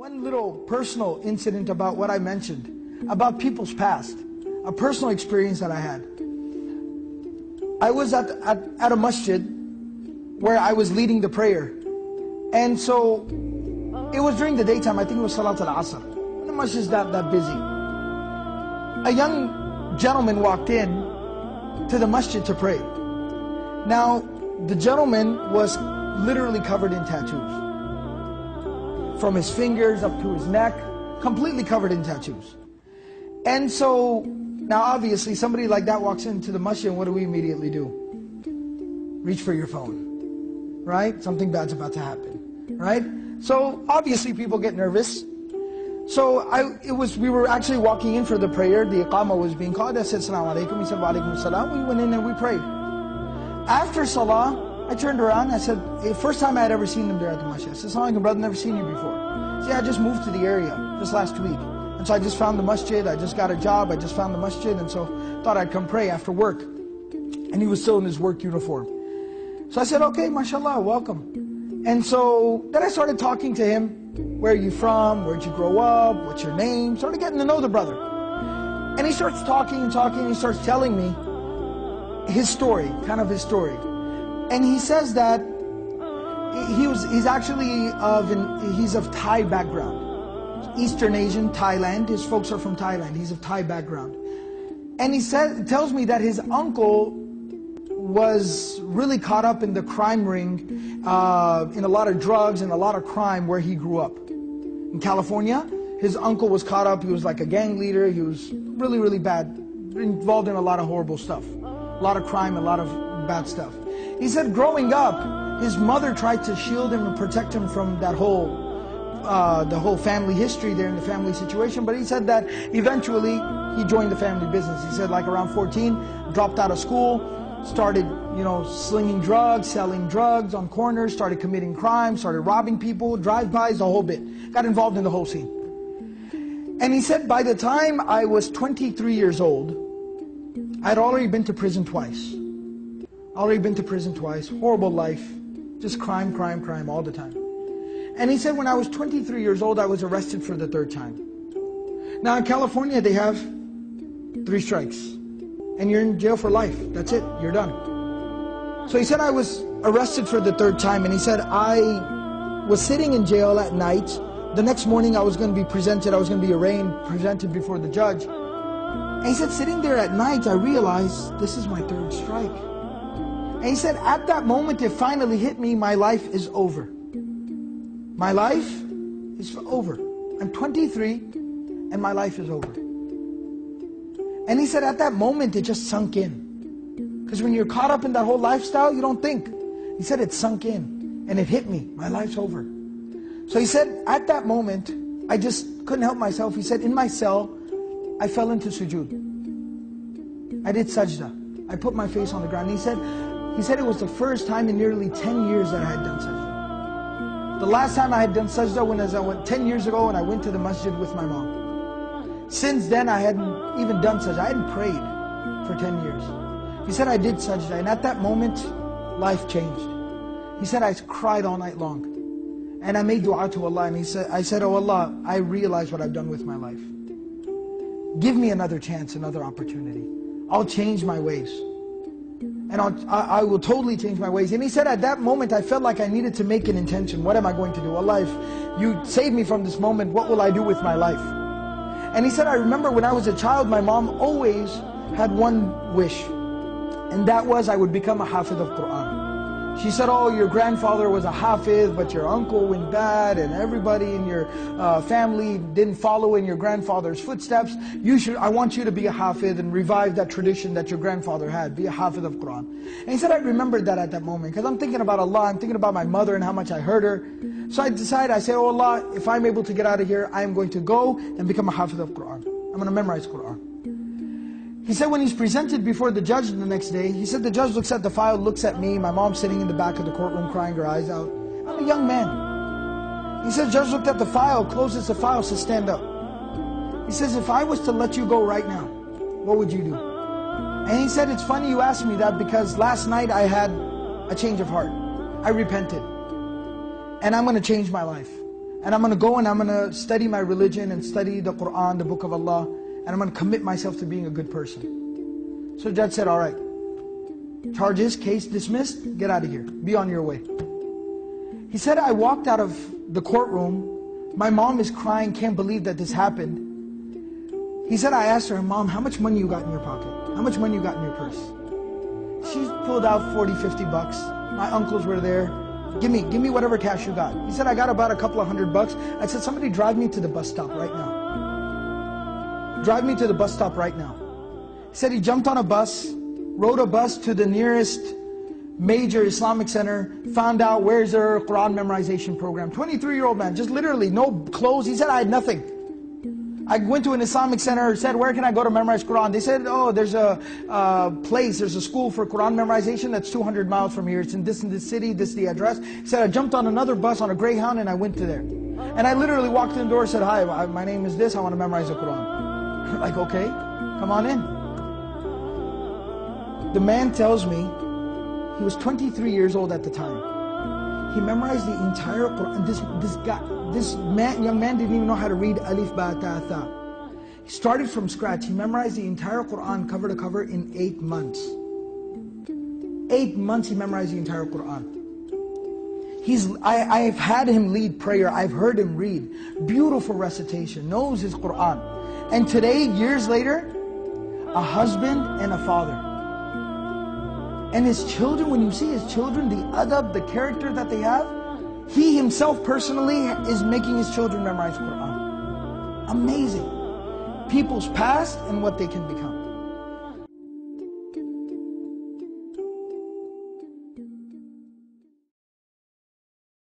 One little personal incident about what I mentioned, about people's past, a personal experience that I had. I was at a masjid where I was leading the prayer. And so, it was during the daytime, I think it was Salat al-Asr. The masjid is that busy. A young gentleman walked in to the masjid to pray. Now, the gentleman was literally covered in tattoos. From his fingers up to his neck, completely covered in tattoos. And so, now obviously somebody like that walks into the masjid, and what do we immediately do? Reach for your phone, right? Something bad's about to happen, right? So obviously people get nervous. So we were actually walking in for the prayer, the iqamah was being called. I said, Assalamu alaikum, he said, Wa alaikum assalam. We went in and we prayed. After salah, I turned around, I said, first time I had ever seen him there at the masjid. I said, Assalamu alaikum, brother, never seen you before. See, I just moved to the area just last week. And so I just found the masjid, I just got a job, I just found the masjid, and so thought I'd come pray after work. And he was still in his work uniform. So I said, okay, mashallah, welcome. And so then I started talking to him. Where are you from? Where'd you grow up? What's your name? Started getting to know the brother. And he starts talking and talking, and he starts telling me his story, kind of his story. And he says that he's of Thai background. Eastern Asian, Thailand. His folks are from Thailand. He's of Thai background. And he tells me that his uncle was really caught up in the crime ring, in a lot of drugs and a lot of crime where he grew up. In California, his uncle was caught up, he was like a gang leader, he was really, really bad, involved in a lot of horrible stuff. A lot of crime, a lot of bad stuff. He said growing up, his mother tried to shield him and protect him from that the whole family history there in the family situation, but he said that eventually he joined the family business. He said like around 14, dropped out of school, started, slinging drugs, selling drugs on corners, started committing crime, started robbing people, drive-bys, the whole bit. Got involved in the whole scene. And he said by the time I was 23 years old, I'd already been to prison twice. Horrible life, just crime all the time. And he said when I was 23 years old, I was arrested for the third time. Now in California, they have 3 strikes. And you're in jail for life. That's it, you're done. So he said I was arrested for the third time, and he said I was sitting in jail at night. The next morning I was going to be presented, I was going to be arraigned, presented before the judge. And he said sitting there at night, I realized this is my 3rd strike. And he said at that moment it finally hit me, my life is over. My life is over. I'm 23 and my life is over. And he said at that moment it just sunk in. Because when you're caught up in that whole lifestyle, you don't think. He said it sunk in and it hit me. My life's over. So he said at that moment, I just couldn't help myself. He said in my cell, I fell into sujood. I did sajda. I put my face on the ground. He said it was the first time in nearly 10 years that I had done sajda. The last time I had done sajda was 10 years ago when I went to the masjid with my mom. Since then, I hadn't even done sajda. I hadn't prayed for 10 years. He said I did sajda, and at that moment, life changed. He said I cried all night long. And I made dua to Allah, and I said, oh Allah, I realize what I've done with my life. Give me another chance, another opportunity. I'll change my ways. And I will totally change my ways. And he said at that moment, I felt like I needed to make an intention. What am I going to do? Allah, if you save me from this moment, what will I do with my life? And he said, I remember when I was a child, my mom always had one wish. And that was I would become a hafiz of Quran. She said, oh, your grandfather was a hafiz, but your uncle went bad, and everybody in your family didn't follow in your grandfather's footsteps. I want you to be a hafiz and revive that tradition that your grandfather had. Be a hafiz of Quran. And he said, I remembered that at that moment, because I'm thinking about Allah, I'm thinking about my mother and how much I hurt her. So I said, oh Allah, if I'm able to get out of here, I am going to go and become a hafiz of Quran. I'm going to memorize Quran. He said when he's presented before the judge the next day, he said the judge looks at the file, looks at me, my mom's sitting in the back of the courtroom crying her eyes out. I'm a young man. He said the judge looked at the file, closes the file, says stand up. He says if I was to let you go right now, what would you do? And he said it's funny you asked me that because last night I had a change of heart. I repented. And I'm going to change my life. And I'm going to go and I'm going to study my religion and study the Quran, the Book of Allah, and I'm going to commit myself to being a good person. So the judge said, all right, charges, case dismissed, get out of here, be on your way. He said, I walked out of the courtroom, my mom is crying, can't believe that this happened. He said, I asked her, Mom, how much money you got in your pocket? How much money you got in your purse? She pulled out 40, 50 bucks. My uncles were there. Give me whatever cash you got. He said, I got about a couple of $100. I said, somebody drive me to the bus stop right now. Drive me to the bus stop right now. He said he jumped on a bus, rode a bus to the nearest major Islamic center, found out where's their Quran memorization program. 23-year-old man, just literally no clothes. He said, I had nothing. I went to an Islamic center, said, where can I go to memorize Quran? They said, oh, there's a place, there's a school for Quran memorization that's 200 miles from here. It's in this city, this is the address. He said, I jumped on another bus on a Greyhound and I went to there. And I literally walked in the door and said, hi, my name is this, I want to memorize the Quran. Like, okay, come on in. The man tells me, he was 23 years old at the time. He memorized the entire Quran. This young man didn't even know how to read Alif, Ba, Ta, Tha. He started from scratch. He memorized the entire Quran cover to cover in 8 months. 8 months he memorized the entire Quran. I've had him lead prayer. I've heard him read. Beautiful recitation. Knows his Quran. And today, years later, a husband and a father. And his children, when you see his children, the adab, the character that they have, he himself personally is making his children memorize Quran. Amazing. People's past and what they can become.